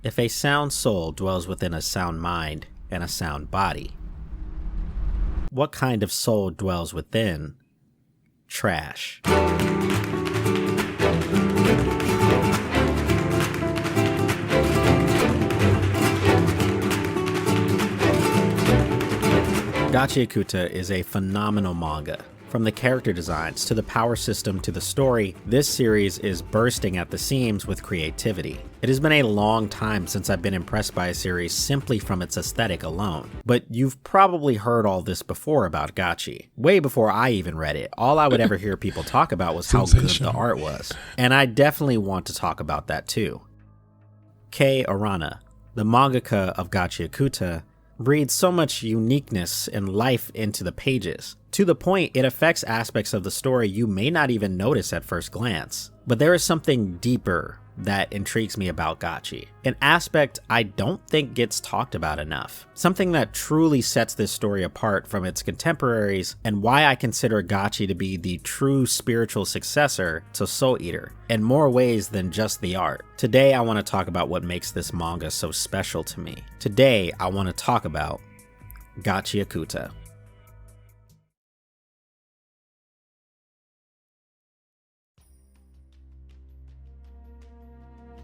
If a sound soul dwells within a sound mind and a sound body, what kind of soul dwells within trash? Gachiakuta is a phenomenal manga. From the character designs to the power system to the story, this series is bursting at the seams with creativity. It has been a long time since I've been impressed by a series simply from its aesthetic alone. But you've probably heard all this before about Gachi. Way before I even read it, all I would ever hear people talk about was how good the art was. And I definitely want to talk about that too. Kei Urana, the mangaka of Gachiakuta, breathes so much uniqueness and life into the pages, to the point it affects aspects of the story you may not even notice at first glance. But there is something deeper that intrigues me about Gachi, an aspect I don't think gets talked about enough, something that truly sets this story apart from its contemporaries, and why I consider Gachi to be the true spiritual successor to Soul Eater, in more ways than just the art. Today I want to talk about what makes this manga so special to me. Today I want to talk about Gachiakuta.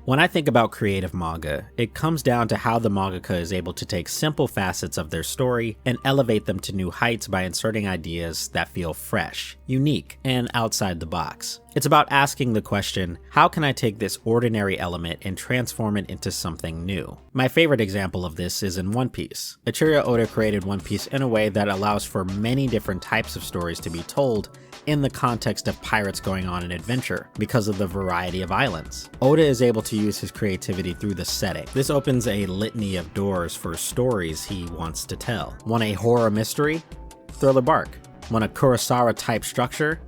When I think about creative manga, it comes down to how the mangaka is able to take simple facets of their story and elevate them to new heights by inserting ideas that feel fresh, unique, and outside the box. It's about asking the question, how can I take this ordinary element and transform it into something new? My favorite example of this is in One Piece. Eiichiro Oda created One Piece in a way that allows for many different types of stories to be told in the context of pirates going on an adventure because of the variety of islands. Oda is able to use his creativity through the setting. This opens a litany of doors for stories he wants to tell. Want a horror mystery? Thriller Bark. Want a Kurosawa type structure?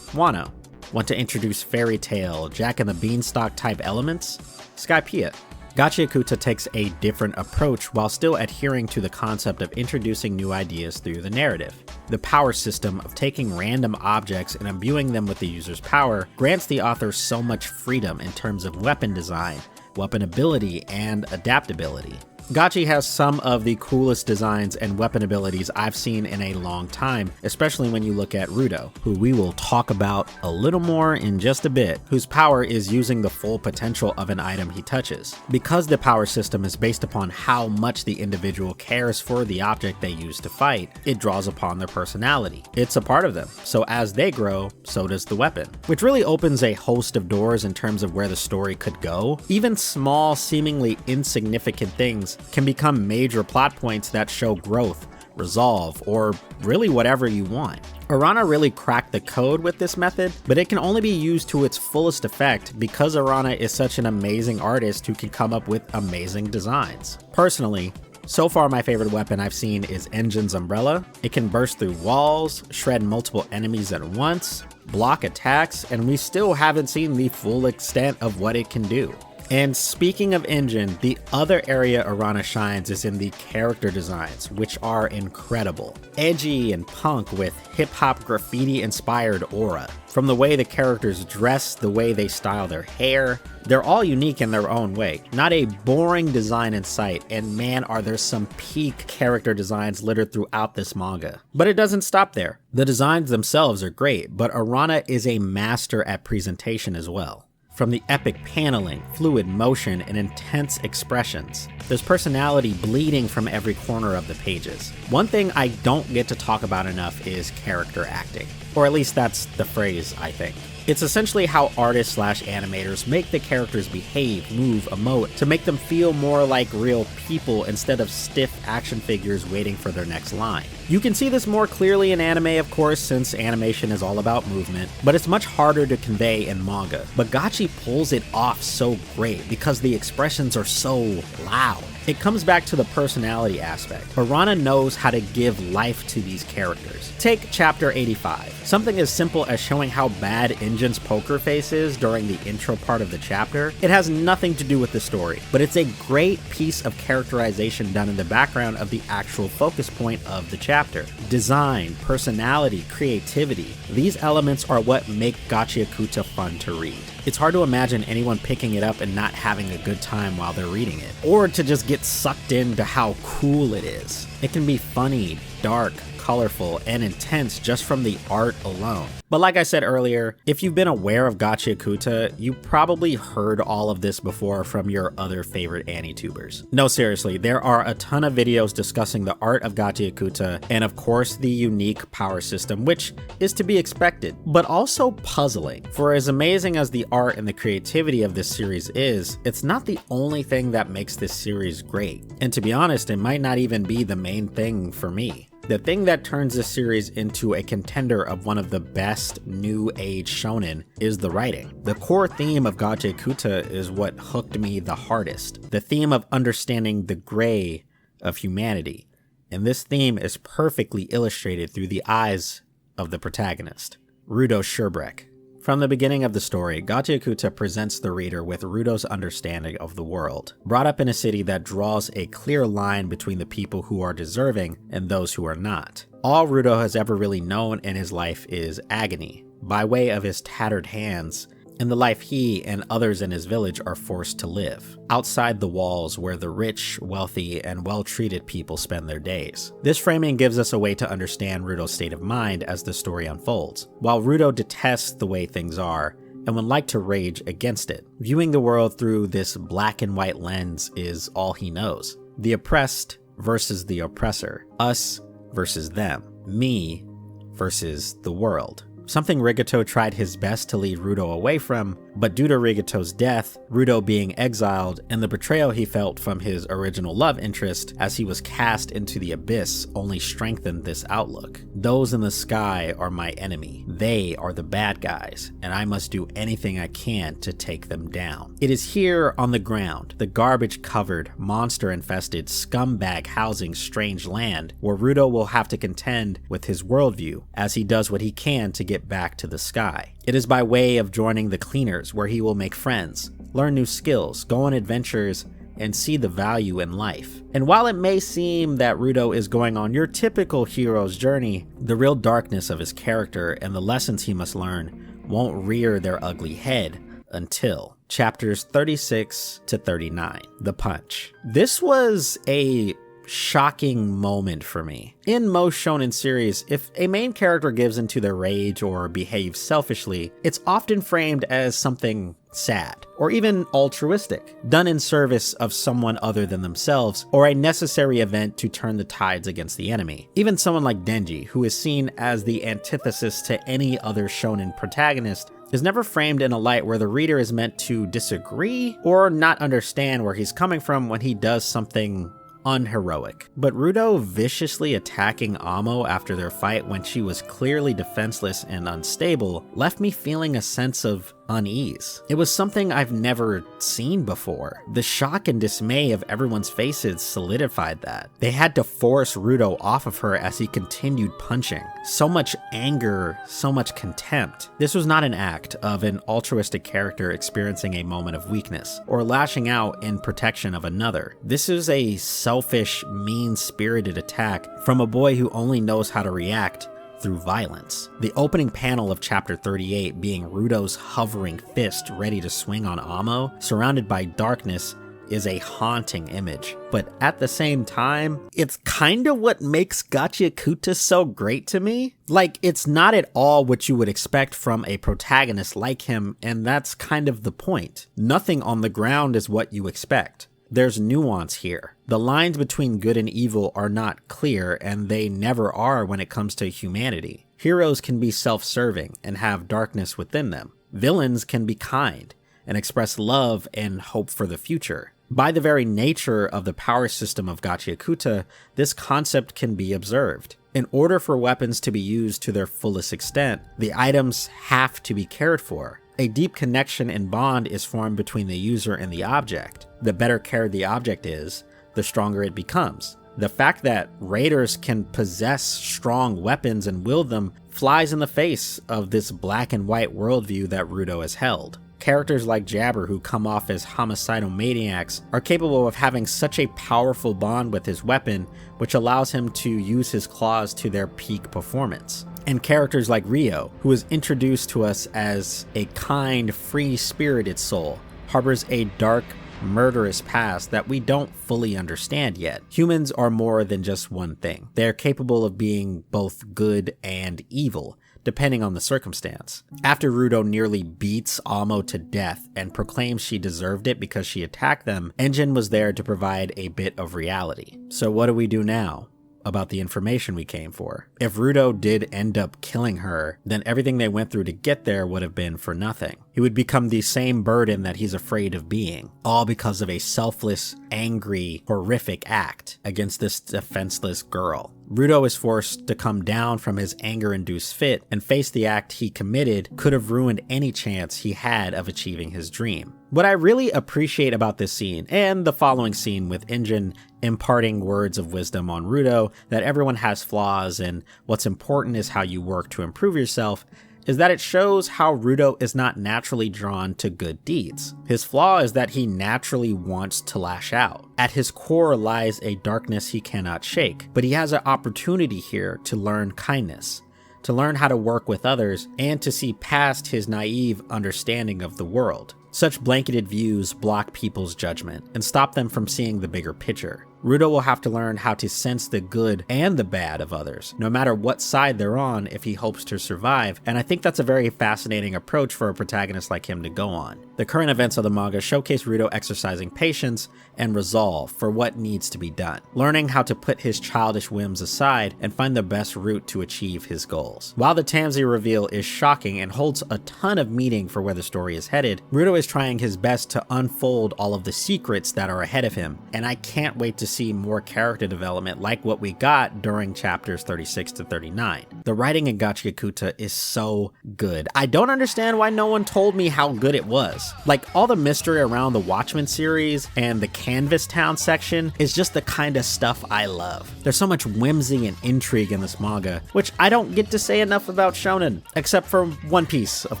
Wano. Want to introduce fairy tale, Jack and the Beanstalk type elements? Skypiea. Gachiakuta takes a different approach while still adhering to the concept of introducing new ideas through the narrative. The power system of taking random objects and imbuing them with the user's power grants the author so much freedom in terms of weapon design, weapon ability, and adaptability. Gachi has some of the coolest designs and weapon abilities I've seen in a long time, especially when you look at Rudo, who we will talk about a little more in just a bit, whose power is using the full potential of an item he touches. Because the power system is based upon how much the individual cares for the object they use to fight, it draws upon their personality. It's a part of them, so as they grow, so does the weapon, which really opens a host of doors in terms of where the story could go. Even small, seemingly insignificant things can become major plot points that show growth, resolve, or really whatever you want. Urana really cracked the code with this method, but it can only be used to its fullest effect because Urana is such an amazing artist who can come up with amazing designs. Personally, so far my favorite weapon I've seen is Engine's umbrella. It can burst through walls, shred multiple enemies at once, block attacks, and we still haven't seen the full extent of what it can do. And speaking of Engine, the other area Urana shines is in the character designs, which are incredible. Edgy and punk with hip-hop graffiti inspired aura. From the way the characters dress, the way they style their hair, they're all unique in their own way. Not a boring design in sight, and man are there some peak character designs littered throughout this manga. But it doesn't stop there. The designs themselves are great, but Urana is a master at presentation as well. From the epic paneling, fluid motion, and intense expressions, there's personality bleeding from every corner of the pages. One thing I don't get to talk about enough is character acting. Or at least that's the phrase, I think. It's essentially how artists/animators make the characters behave, move, emote, to make them feel more like real people instead of stiff action figures waiting for their next line. You can see this more clearly in anime, of course, since animation is all about movement, but it's much harder to convey in manga. But Gachi pulls it off so great because the expressions are so loud. It comes back to the personality aspect. Urana knows how to give life to these characters. Take chapter 85. Something as simple as showing how bad Engine's poker face is during the intro part of the chapter. It has nothing to do with the story, but it's a great piece of characterization done in the background of the actual focus point of the chapter. Design, personality, creativity. These elements are what make Gachiakuta fun to read. It's hard to imagine anyone picking it up and not having a good time while they're reading it, or to just get sucked into how cool it is. It can be funny, dark, colorful, and intense just from the art alone. But like I said earlier, if you've been aware of Gachiakuta, you probably heard all of this before from your other favorite AniTubers. No, seriously, there are a ton of videos discussing the art of Gachiakuta and of course the unique power system, which is to be expected, but also puzzling. For as amazing as the art and the creativity of this series is, it's not the only thing that makes this series great. And to be honest, it might not even be the main thing for me. The thing that turns this series into a contender of one of the best new age shonen is the writing. The core theme of Gachiakuta is what hooked me the hardest. The theme of understanding the gray of humanity. And this theme is perfectly illustrated through the eyes of the protagonist, Rudo Sherbrek. From the beginning of the story, Gachiakuta presents the reader with Rudo's understanding of the world, brought up in a city that draws a clear line between the people who are deserving and those who are not. All Rudo has ever really known in his life is agony, by way of his tattered hands, and the life he and others in his village are forced to live, outside the walls where the rich, wealthy, and well-treated people spend their days. This framing gives us a way to understand Rudo's state of mind as the story unfolds. While Rudo detests the way things are, and would like to rage against it, viewing the world through this black and white lens is all he knows. The oppressed versus the oppressor, us versus them, me versus the world. Something Rigoto tried his best to lead Rudo away from, but due to Rigoto's death, Rudo being exiled, and the betrayal he felt from his original love interest as he was cast into the abyss only strengthened this outlook. Those in the sky are my enemy. They are the bad guys, and I must do anything I can to take them down. It is here on the ground, the garbage-covered, monster-infested, scumbag housing strange land, where Rudo will have to contend with his worldview as he does what he can to get back to the sky. It is by way of joining the cleaners where he will make friends, learn new skills, go on adventures, and see the value in life. And while it may seem that Rudo is going on your typical hero's journey, the real darkness of his character and the lessons he must learn won't rear their ugly head until chapters 36 to 39, The Punch. This was a shocking moment for me. In most shonen series, if a main character gives into their rage or behaves selfishly, it's often framed as something sad, or even altruistic, done in service of someone other than themselves, or a necessary event to turn the tides against the enemy. Even someone like Denji, who is seen as the antithesis to any other shonen protagonist, is never framed in a light where the reader is meant to disagree or not understand where he's coming from when he does something unheroic. But Rudo viciously attacking Amo after their fight when she was clearly defenseless and unstable left me feeling a sense of unease. It was something I've never seen before. The shock and dismay of everyone's faces solidified that. They had to force Rudo off of her as he continued punching. So much anger, so much contempt. This was not an act of an altruistic character experiencing a moment of weakness or lashing out in protection of another. This is a selfish, mean-spirited attack from a boy who only knows how to react through violence. The opening panel of chapter 38 being Rudo's hovering fist ready to swing on Amo, surrounded by darkness, is a haunting image. But at the same time, it's kind of what makes Gachiakuta so great to me. Like, it's not at all what you would expect from a protagonist like him, and that's kind of the point. Nothing on the ground is what you expect. There's nuance here. The lines between good and evil are not clear, and they never are when it comes to humanity. Heroes can be self-serving and have darkness within them. Villains can be kind and express love and hope for the future. By the very nature of the power system of Gachiakuta, this concept can be observed. In order for weapons to be used to their fullest extent, the items have to be cared for. A deep connection and bond is formed between the user and the object. The better cared the object is, the stronger it becomes. The fact that raiders can possess strong weapons and wield them flies in the face of this black and white worldview that Rudo has held. Characters like Jabber, who come off as homicidal maniacs, are capable of having such a powerful bond with his weapon, which allows him to use his claws to their peak performance. And characters like Ryo, who is introduced to us as a kind, free-spirited soul, harbors a dark, murderous past that we don't fully understand yet. Humans are more than just one thing. They're capable of being both good and evil, depending on the circumstance. After Rudo nearly beats Amo to death and proclaims she deserved it because she attacked them, Engine was there to provide a bit of reality. So what do we do now about the information we came for? If Rudo did end up killing her, then everything they went through to get there would have been for nothing. He would become the same burden that he's afraid of being, all because of a selfless, angry, horrific act against this defenseless girl. Rudo is forced to come down from his anger-induced fit and face the act he committed could have ruined any chance he had of achieving his dream. What I really appreciate about this scene, and the following scene with Engine imparting words of wisdom on Rudo that everyone has flaws and what's important is how you work to improve yourself, is that it shows how Rudo is not naturally drawn to good deeds. His flaw is that he naturally wants to lash out. At his core lies a darkness he cannot shake, but he has an opportunity here to learn kindness, to learn how to work with others, and to see past his naive understanding of the world. Such blanketed views block people's judgment and stop them from seeing the bigger picture. Rudo will have to learn how to sense the good and the bad of others, no matter what side they're on, if he hopes to survive, and I think that's a very fascinating approach for a protagonist like him to go on. The current events of the manga showcase Rudo exercising patience and resolve for what needs to be done, learning how to put his childish whims aside and find the best route to achieve his goals. While the Tamsi reveal is shocking and holds a ton of meaning for where the story is headed, Rudo is trying his best to unfold all of the secrets that are ahead of him, and I can't wait to see more character development like what we got during chapters 36 to 39. The writing in Gachiakuta is so good. I don't understand why no one told me how good it was. Like, all the mystery around the Watchmen series and the Canvas Town section is just the kind of stuff I love. There's so much whimsy and intrigue in this manga, which I don't get to say enough about Shōnen, except for One Piece, of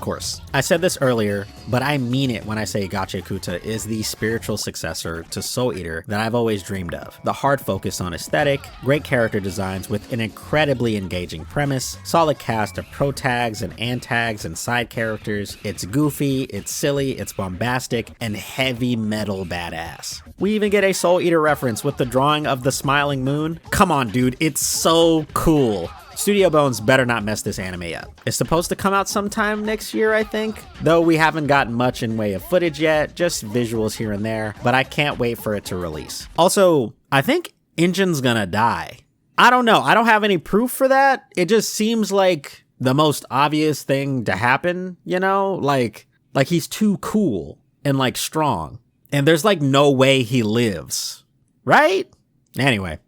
course. I said this earlier, but I mean it when I say Gachiakuta is the spiritual successor to Soul Eater that I've always dreamed of. The hard focus on aesthetic, great character designs with an incredibly engaging premise, solid cast of protags and antags and side characters. It's goofy, it's silly, it's bombastic, and heavy metal badass. We even get a Soul Eater reference with the drawing of the smiling moon. Come on, dude, it's so cool. Studio Bones better not mess this anime up. It's supposed to come out sometime next year, I think, though we haven't gotten much in way of footage yet, just visuals here and there, but I can't wait for it to release. Also, I think Engine's gonna die. I don't know, I don't have any proof for that. It just seems like the most obvious thing to happen, you know? Like he's too cool and like strong, and there's like no way he lives, right? Anyway,